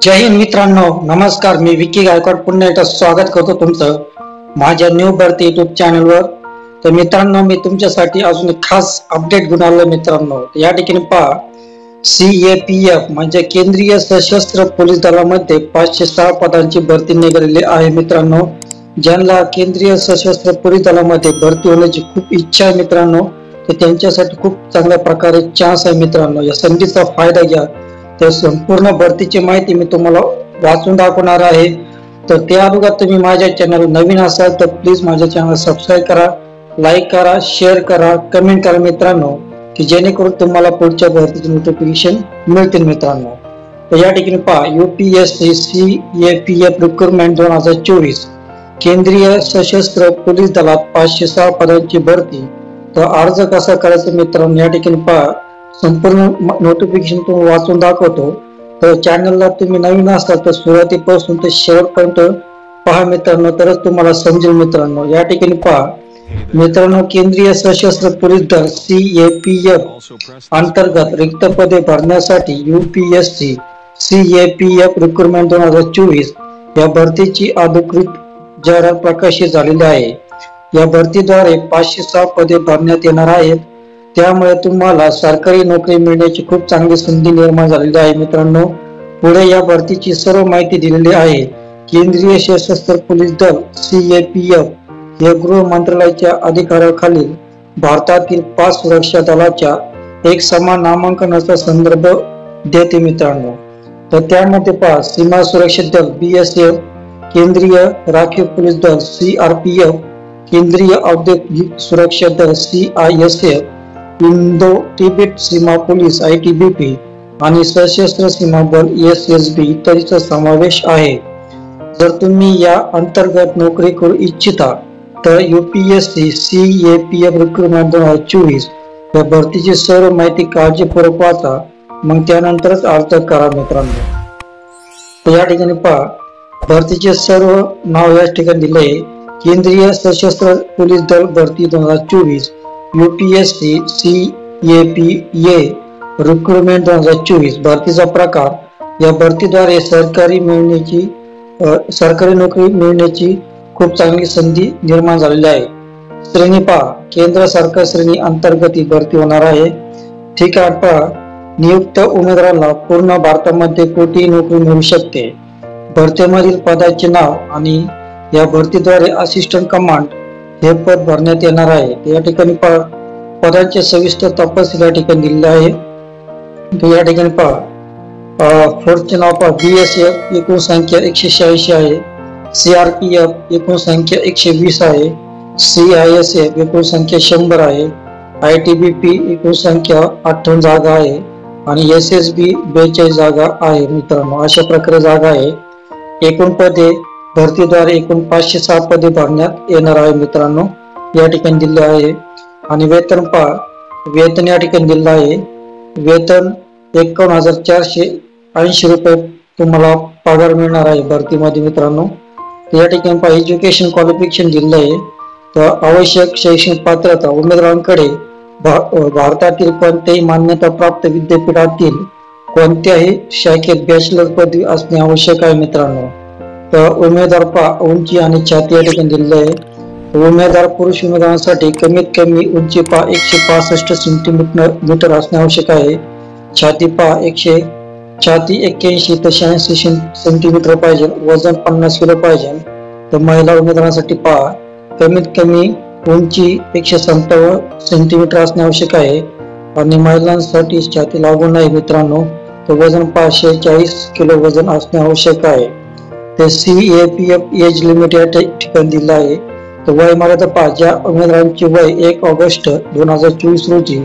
जय हिंद मित्रांनो, नमस्कार. मी विकी गायकवाड पुन्हा एकदा स्वागत करतो तुमचं माझ्या न्यू भरती युट्यूब चॅनलवर. तर मित्रांनो, मी तुमच्यासाठी अजून एक खास अपडेट घेऊन आलो मित्रांनो. या ठिकाणी पहा, CAPF म्हणजे केंद्रीय सशस्त्र पोलीस दलामध्ये 506 पदांची भरती निघालेली आहे मित्रांनो. ज्यांना केंद्रीय सशस्त्र पोलीस दलामध्ये भरती होण्याची खूप इच्छा आहे मित्रांनो, तर त्यांच्यासाठी खूप चांगल्या प्रकारे चान्स आहे मित्रांनो. या संधीचा फायदा घ्या. तर संपूर्ण भरतीची माहिती मी तुम्हाला वाचून दाखवणार आहे. तर त्या अगोदर तुम्ही माझ्या चॅनल नवीन असाल तर प्लीज माझ्या चॅनल सबस्क्राईब करा, लाईक करा, शेअर करा, कमेंट करा मित्रांनो, की जेणेकरून तुम्हाला पुढच्या भरतीचे नोटिफिकेशन मिळतील मित्रांनो. तर या ठिकाणी पहा, UPSC CAPF रिक्रुटमेंट 2024 केंद्रीय सशस्त्र पोलीस दलात 506 पदांची भरती. तर अर्ज कसा करायचा मित्रांनो, या ठिकाणी पहा, संपूर्ण नोटिफिकेशन तुम्ही वाचून दाखवतो. तर चॅनलला तुम्ही नवीन असाल तर सुरुवातीपासून ते शेवटपर्यंत पहा मित्रांनो, तरच तुम्हाला समजेल मित्रांनो. या ठिकाणी पहा मित्रांनो, केंद्रीय सशस्त्र पोलीस दल CAPF अंतर्गत रिक्त पदे भरण्यासाठी UPSC CAPF रिक्रुटमेंट 2024 या भरतीची अधिकृत जाहिरात प्रकाशित झालेली आहे. या भरतीद्वारे 506 पदे भरण्यात येणार आहेत. त्यामुळे तुम्हाला सरकारी नोकरी मिळण्याची खूप चांगली संधी निर्माण झालेली आहे मित्रांनो. पुढे या भरतीची सर्व माहिती दिलेली आहे. केंद्रीय सशस्त्र पोलीस दल CAPF या गृह मंत्रालयाच्या अधिकाराखालील भारतातील 5 सुरक्षा दलाच्या एक समान नामांकनाचा संदर्भ देते मित्रांनो. तर त्यामध्ये पहा, सीमा सुरक्षा दल BSF, केंद्रीय राखीव पोलीस दल CRPF, केंद्रीय औद्योगिक सुरक्षा दल CISF, इंडो तिबेट सीमा पोलीस ITBP आणि सशस्त्र सीमा बल SSB इत्यादीचा समावेश आहे. जर तुम्ही या अंतर्गत नोकरी करू इच्छिता तर UPSC CAPF रिक्रुटमेंट 2024 या भरतीची सर्व माहिती काळजीपूर्वक वाचा, मग त्यानंतरच अर्ज करा मित्रांनो. तर या ठिकाणी पहा, भरतीचे सर्व नाव या ठिकाणी दिले आहे. केंद्रीय सशस्त्र पोलीस दल भरती 2024 UPSC CAPA रिक्रुटमेंट 2024 भरतीचा प्रकार. या भरतीद्वारे सरकारी नोकरी मिळण्याची खूप चांगली संधी निर्माण झालेली आहे. श्रेणी पहा, केंद्र सरकार श्रेणी अंतर्गत ही भरती होणार आहे. ठिकाण पहा, नियुक्त उमेदवाराला पूर्ण भारतामध्ये कोणतीही नोकरी मिळू शकते. भरतीमधील पदाचे नाव आणि या भरतीद्वारे असिस्टंट कमांड हे पद भरण्यात येणार आहे. या ठिकाणी पहा, पदांचे सविस्तर तपशील या ठिकाणी दिलेले आहे. तर या ठिकाणी पहा, फोर्सचे नाव पहा, BSF एकूण संख्या 186 आहे, CRPF एकूण संख्या 120 आहे, CISF एकूण संख्या 100 आहे, ITBP एकूण संख्या 58 जागा आहे आणि SSB 42 जागा आहे मित्रांनो. अशा प्रकारे जागा आहे. एकूण पदे भरतीद्वारे एकूण 506 पदे भरण्यात येणार आहे मित्रांनो, या ठिकाणी दिले आहे. आणि वेतन पहा, वेतन या ठिकाणी दिलं आहे. वेतन 51,480 रुपये तुम्हाला पगार मिळणार आहे भरतीमध्ये मित्रांनो. तर या ठिकाणी पहा, एज्युकेशन क्वालिफिकेशन दिलं आहे. तर आवश्यक शैक्षणिक पात्रता उमेदवारांकडे भारतातील कोणत्याही मान्यता प्राप्त विद्यापीठातील कोणत्याही शाखेत बॅचलर पदवी असणे आवश्यक आहे मित्रांनो. तर उमेदवार पहा, उंची आणि छाती या ठिकाणी दिलेलं आहे. उमेदवार पुरुष उमेदवारांसाठी कमीत कमी उंची पहा 165 सेंटीमीटर असणे आवश्यक आहे. छाती पहा, छाती 81 ते 86 सेंटीमीटर पाहिजे. वजन 50 किलो पाहिजे. तर महिला उमेदवारांसाठी पहा, कमीत कमी उंची 157 सेंटीमीटर असणे आवश्यक आहे आणि महिलांसाठी छाती लागू नाही मित्रांनो. तर वजन पहा 46 किलो वजन असणे आवश्यक आहे. ते CAPF एज लिमिट या ठिकाणी दिलं आहे. तर वय मर्यादा पहा, ज्या उमेदवारांचे वय 1 ऑगस्ट 2024 रोजी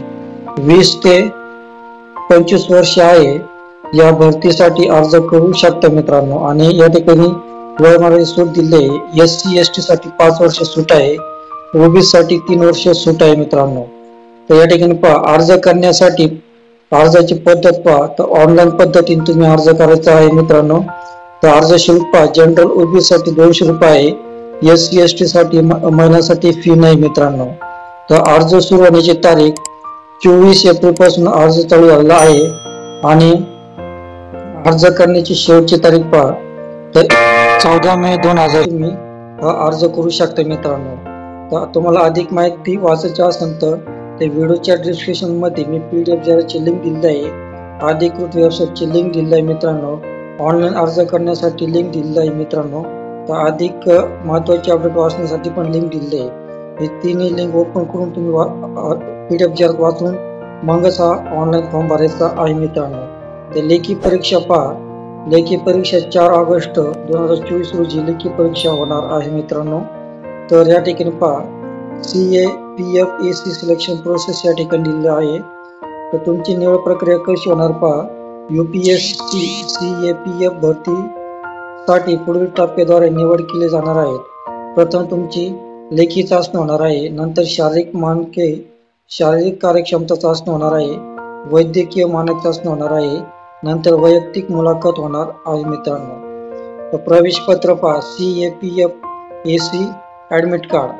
20 ते 25 वर्ष आहे या भरतीसाठी अर्ज करू शकता मित्रांनो. आणि या ठिकाणी वय मर्यादा सूट दिली आहे. SC ST साठी 5 वर्ष सूट आहे, OBC साठी 3 वर्ष सूट आहे मित्रांनो. तर या ठिकाणी पहा, अर्ज करण्यासाठी अर्जाची पद्धत पहा, तर ऑनलाईन पद्धतीने तुम्ही अर्ज करायचा आहे मित्रांनो. तर अर्ज शुल्क पहा, जनरल OBC साठी 200 रुपये आहे, SC ST साठी महिलांसाठी फी नाही मित्रांनो. तर अर्ज सुरू होण्याची तारीख 24 एप्रिल पासून अर्ज चालू झालेला आहे आणि अर्ज करण्याची शेवटची तारीख पहा तर 14 मे 2000 तुम्ही अर्ज करू शकता मित्रांनो. तर तुम्हाला अधिक माहिती वाचायची असेल तर ते व्हिडिओच्या डिस्क्रिप्शन मध्ये मी PDF ची लिंक दिली आहे. अधिकृत वेबसाईटची लिंक दिली आहे मित्रांनो. ऑनलाईन अर्ज करण्यासाठी लिंक दिली आहे मित्रांनो. तर अधिक महत्त्वाची अपडेट वाचण्यासाठी पण लिंक दिली आहे. हे तिन्ही लिंक ओपन करून तुम्ही PDF वाचून मगच हा ऑनलाईन फॉर्म भरायचा आहे मित्रांनो. तर लेखी परीक्षा पहा. लेखी परीक्षा 4 ऑगस्ट 2024 रोजी लेखी परीक्षा होणार आहे मित्रांनो. तर या ठिकाणी पहा CAPF सिलेक्शन प्रोसेस या ठिकाणी दिलेली आहे. तर तुमची निवड प्रक्रिया कशी होणार पहा. UPSC CAPF भरती साठी पुढील टप्प्याद्वारे निवड केली जाणार आहे. प्रथम तुमची लेखी चाचणी होणार आहे. नंतर शारीरिक कार्यक्षमता चाचणी होणार आहे. वैद्यकीय मानक चाचणी होणार आहे. नंतर वैयक्तिक मुलाखत होणार आहे मित्रांनो. तर प्रवेश पत्र पहा. CAPF admit card.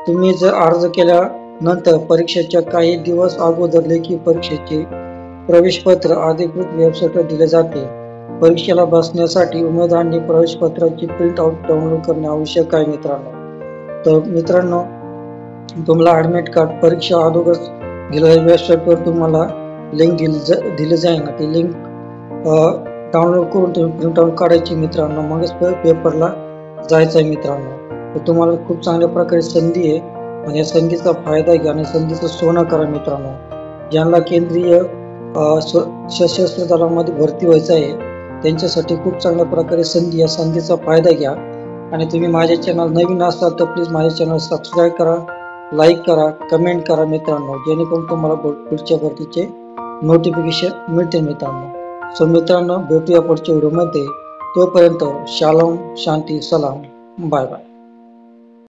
तुम्ही जर अर्ज केल्यानंतर परीक्षेच्या काही दिवस अगोदर लेखी परीक्षेचे प्रवेश पत्र अधिकृत वेबसाईटवर दिले जाते. परीक्षेला बसण्यासाठी उमेदवारांनी प्रवेश पत्राची प्रिंट आउट डाउनलोड करणे आवश्यक आहे मित्रांनो. तर मित्रांनो तुम्हाला ॲडमिट कार्ड परीक्षा अगोदर दिलेल्या वेबसाईटवर तुम्हाला लिंक दिली जाईल ना. ती लिंक डाउनलोड करून तुम्ही प्रिंट आउट काढायची मित्रांनो. मगच पेपरला जायचं आहे मित्रांनो. तर तुम्हाला खूप चांगल्या प्रकारे संधी आहे आणि या संधीचा फायदा घ्या आणि संधीचं सोनं करा मित्रांनो. ज्यांना केंद्रीय सशस्त्र दलामध्ये भरती व्हायचं आहे त्यांच्यासाठी खूप चांगल्या प्रकारे संधी. या संधीचा फायदा घ्या आणि तुम्ही माझे चॅनल नवीन असाल तर प्लीज माझे चॅनल सबस्क्राईब करा, लाईक करा, कमेंट करा मित्रांनो, जेणेकरून तुम्हाला पुढच्या भरतीचे नोटिफिकेशन मिळते मित्रांनो. सो मित्रांनो भेटूया पुढच्या व्हिडिओमध्ये. तोपर्यंत शालोम, शांती, सलाम, बाय बाय.